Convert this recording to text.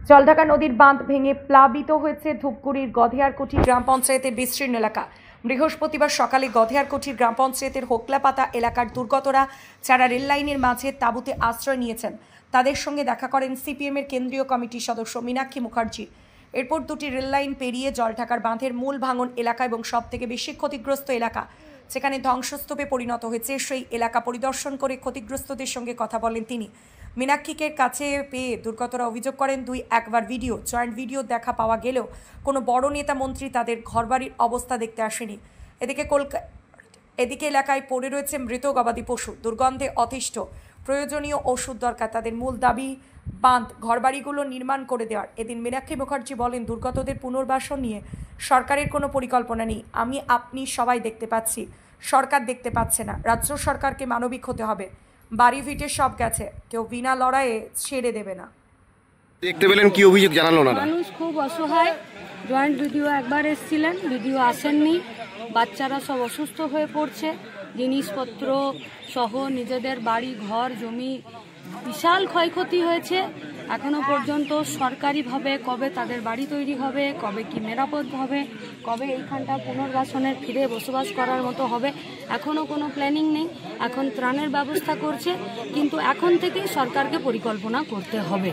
জলঢাকা নদীর বাঁধ ভেঙে প্লাবিত হয়েছে ধূপগুড়ির গধেয়ারকুঠি গ্রাম পঞ্চায়েতের বিস্তীর্ণ এলাকা। বৃহস্পতিবার সকালে গধেয়ারকুঠির গ্রাম পঞ্চায়েতের হোকলাপাতা এলাকার দুর্গতরা যারা রেল লাইনের মাঝে তাঁবুতে আশ্রয় নিয়েছেন তাদের সঙ্গে দেখা করেন সিপিএমের কেন্দ্রীয় কমিটির সদস্য মীনাক্ষী মুখার্জি। এরপর দুটি রেল লাইন পেরিয়ে জলঢাকার বাঁধের মূল ভাঙন এলাকা এবং সবথেকে বেশি ক্ষতিগ্রস্ত এলাকা যেখানে ধ্বংসস্তূপে পরিণত হয়েছে সেই এলাকা পরিদর্শন করে ক্ষতিগ্রস্তদের সঙ্গে কথা বলেন তিনি। মীনাক্ষীকে কাছে পেয়ে দুর্গতরা অভিযোগ করেন একবার জয়েন্ট ভিডিও দেখা পাওয়া গেলেও কোনো বড় নেতা মন্ত্রী তাদের ঘরবাড়ির অবস্থা দেখতে আসেনি। এদিকে এলাকায় পড়ে রয়েছে মৃত গবাদি পশু, দুর্গন্ধে অতিষ্ঠ, প্রয়োজনীয় ওষুধ দরকার। তাদের মূল দাবি বাঁধ ঘরবাড়িগুলো নির্মাণ করে দেওয়ার। এদিন মীনাক্ষী মুখার্জি বলেন, দুর্গতদের পুনর্বাসন নিয়ে সরকারের কোনো পরিকল্পনা নেই। আপনি সবাই দেখতে পাচ্ছি, সরকার দেখতে পাচ্ছে না। রাজ্য সরকারকে মানবিক হতে হবে। বাড়ি ভিটে সব গেছে, কেউ বিনা লড়াইয়ে ছেড়ে দেবে না। দেখতে পেলেন, কি অভিযোগ জানালো না? মানুষ খুব অসহায়। জয়েন্ট ভিডিও একবার এসেছিলেন, ভিডিও আসেননি। বাচ্চারা সব অসুস্থ হয়ে পড়ছে, জিনিসপত্র সহ নিজেদের বাড়ি ঘর জমি বিশাল ক্ষয়ক্ষতি হয়েছে। এখনো পর্যন্ত সরকারিভাবে কবে তাদের বাড়ি তৈরি হবে, কবে কি নিরাপদ হবে, কবে এইখানটা পুনর্বাসনের ফিরে বসবাস করার মতো হবে, এখনো কোনো প্ল্যানিং নেই। এখন ত্রাণের ব্যবস্থা করছে, কিন্তু এখন থেকেই সরকারকে পরিকল্পনা করতে হবে।